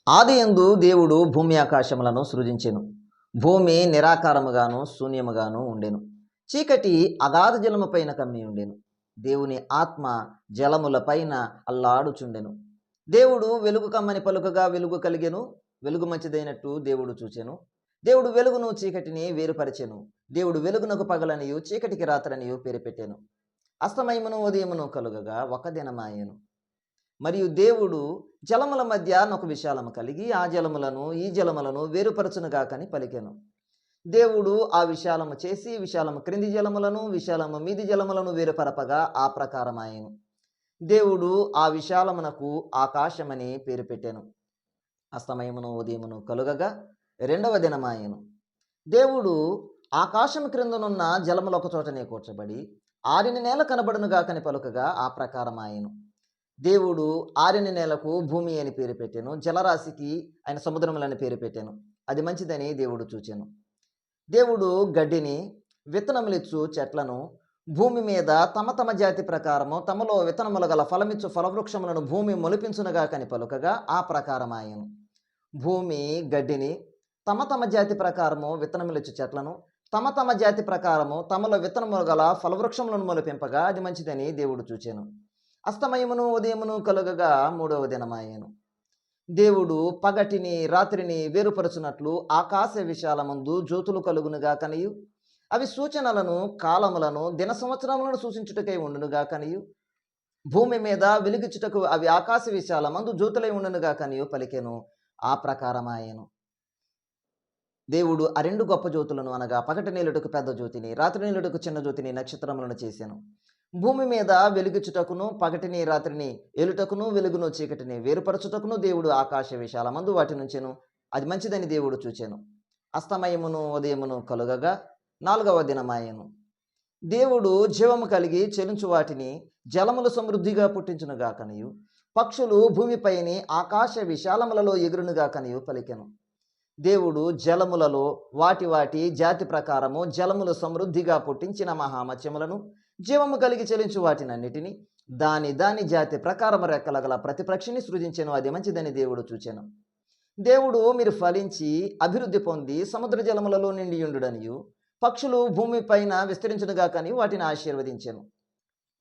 ఆదియందు దేవుడు భూమి ఆకాశములను సృజించెను. భూమి నిరాకారముగాను శూన్యముగాను ఉండెను. చీకటి అగాధ జలము పైన కమ్మి ఉండెను. దేవుని ఆత్మ జలముల పైన అల్లాడుచుండెను. దేవుడు వెలుగు కమ్మని పలుకగా వెలుగు కలిగెను. వెలుగు మంచిదైనట్టు దేవుడు చూచెను. దేవుడు వెలుగును చీకటిని వేరుపరిచెను. దేవుడు వెలుగునకు పగలనియు చీకటికి రాత్రనియు పేరు పెట్టెను. అస్తమయమును ఉదయమును కలుగగా ఒక దినమాయెను. మరియు దేవుడు జలముల మధ్య ఒక విశాలము కలిగి ఆ జలములను ఈ జలములను వేరుపరచునుగాకని పలికెను. దేవుడు ఆ విశాలము చేసి విశాలము క్రింది జలములను విశాలము మీది జలములను వేరుపరపగా ఆ ప్రకారమాయెను. దేవుడు ఆ విశాలమునకు ఆకాశమని పేరు పెట్టెను. అస్తమయమును ఉదయమును కలుగగా రెండవ దినమాయెను. దేవుడు ఆకాశము క్రిందనున్న జలములు ఒక చోటనే కూర్చబడి ఆరిన నేల కనబడునుగాకని పలుకగా ఆ ప్రకారమాయెను. దేవుడు ఆరిన నేలకు భూమి అని పేరు పెట్టెను. జలరాశికి ఆయన సముద్రములని పేరు పెట్టెను. అది మంచిదని దేవుడు చూచెను. దేవుడు గడ్డిని విత్తనములిచ్చు చెట్లను భూమి మీద తమ తమ జాతి ప్రకారము తమలో విత్తనములు గల ఫలమిచ్చు ఫలవృక్షములను భూమి మొలిపించునుగాకని పలుకగా ఆ ప్రకారమాయెను. భూమి గడ్డిని తమ తమ జాతి ప్రకారము విత్తనములిచ్చు చెట్లను తమ తమ జాతి ప్రకారము తమలో విత్తనములు గల ఫలవృక్షములను మొలిపింపగా అది మంచిదని దేవుడు చూచెను. అస్తమయమును ఉదయమును కలుగగా మూడవ దినమాయెను. దేవుడు పగటిని రాత్రిని వేరుపరచునట్లు ఆకాశ విశాలమందు జ్యోతులు కలుగునుగా కనియు అవి సూచనలను కాలములను దిన సంవత్సరములను సూచించుటకై ఉండునుగా కనియు భూమి మీద వెలుగుచుటకు అవి ఆకాశ విశాలమందు జ్యోతులై ఉండునుగా కనియు పలికెను. ఆ ప్రకారమాయెను. దేవుడు ఆ రెండు గొప్ప జ్యోతులను అనగా పగటి నీలుటకు పెద్ద జ్యోతిని రాత్రి నీలుటకు చిన్న జ్యోతిని నక్షత్రములను చేశాను. భూమి మీద వెలుగుచుటకును పగటిని రాత్రిని ఏలుటకును వెలుగును చీకటిని వేరుపరచుటకును దేవుడు ఆకాశ విశాలమందు వాటి నుంచెను. అది మంచిదని దేవుడు చూచెను. అస్తమయమును ఉదయమును కలుగగా నాలుగవ దినమాయెను. దేవుడు జీవము కలిగి చెలించు వాటిని జలములు సమృద్ధిగా పుట్టించునుగా కనియు పక్షులు భూమిపైని ఆకాశ విశాలములలో ఎగురునుగా కనియు పలికెను. దేవుడు జలములలో వాటి వాటి జాతి ప్రకారము జలములు సమృద్ధిగా పుట్టించిన మహామత్స్యములను జీవము కలిగి చెలించు వాటినన్నిటిని దాని దాని జాతి ప్రకారము రెక్కలగల ప్రతి పక్షిని సృజించెను. అది మంచిదని దేవుడు చూచెను. దేవుడు మీరు ఫలించి అభివృద్ధి పొంది సముద్ర జలములలో నిండియుండుడనియు పక్షులు భూమి పైన విస్తరించునుగా కానీ వాటిని ఆశీర్వదించెను.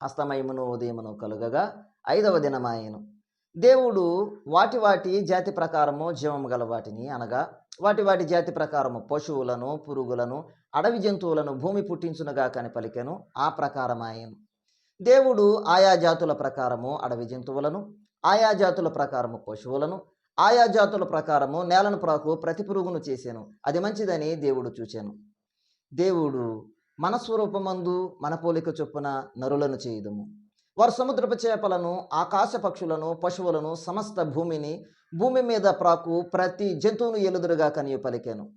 అస్తమయమును ఉదయమును కలుగగా ఐదవ దినమాయెను. దేవుడు వాటి వాటి జాతి ప్రకారము జీవము గల వాటిని అనగా వాటి వాటి జాతి ప్రకారము పశువులను పురుగులను అడవి జంతువులను భూమి పుట్టించునుగా కాని పలికెను. ఆ ప్రకారమాయెను. దేవుడు ఆయా జాతుల ప్రకారము అడవి జంతువులను ఆయా జాతుల ప్రకారము పశువులను ఆయా జాతుల ప్రకారము నేలను ప్రాకు ప్రతి పురుగును చేసెను. అది మంచిదని దేవుడు చూచెను. దేవుడు మన స్వరూపమందు మన పోలిక చొప్పున నరులను చేయుదుము. వారు సముద్రపు చేపలను ఆకాశ పక్షులను పశువులను సమస్త భూమిని భూమి మీద ప్రాకు ప్రతి జంతువును ఎలుదురుగా కనియు పలికెను.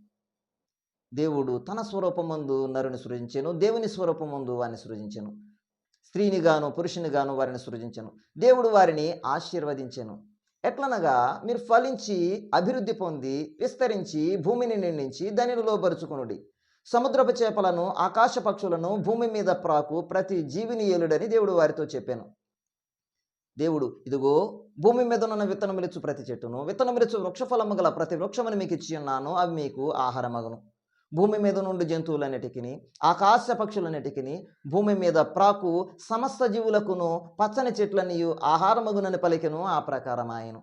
దేవుడు తన స్వరూపమందు నరుని సృజించెను. దేవుని స్వరూపమందు వారిని సృజించెను. స్త్రీని గాను పురుషుని గాను వారిని సృజించెను. దేవుడు వారిని ఆశీర్వదించెను. ఎట్లనగా మీరు ఫలించి అభివృద్ధి పొంది విస్తరించి భూమిని నిండించి దానిని లోబరుచుకొనుడి. సముద్రపు చేపలను ఆకాశ పక్షులను భూమి మీద ప్రాకు ప్రతి జీవిని ఏలుడని దేవుడు వారితో చెప్పాను. దేవుడు ఇదిగో భూమి మీద ఉన్న విత్తనములిచ్చు ప్రతి చెట్టును విత్తనములిచ్చు వృక్షఫలము గల ప్రతి వృక్షమును మీకు ఇచ్చి ఉన్నాను. అవి మీకు ఆహారమగును. భూమి మీద నుండి జంతువులన్నిటికిని ఆకాశ పక్షులన్నిటికిని భూమి మీద ప్రాకు సమస్త జీవులకును పచ్చని చెట్లనియు ఆహారమగునని పలికెను. ఆ ప్రకారమాయెను.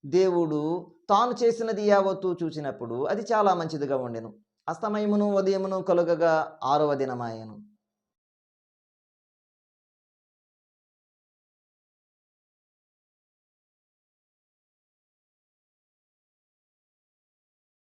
దేవుడు తాను చేసినది యావత్తు చూచినప్పుడు అది చాలా మంచిదిగా ఉండెను. అస్తమయమును ఉదయమును కలుగగా ఆరవ దినమాయెను.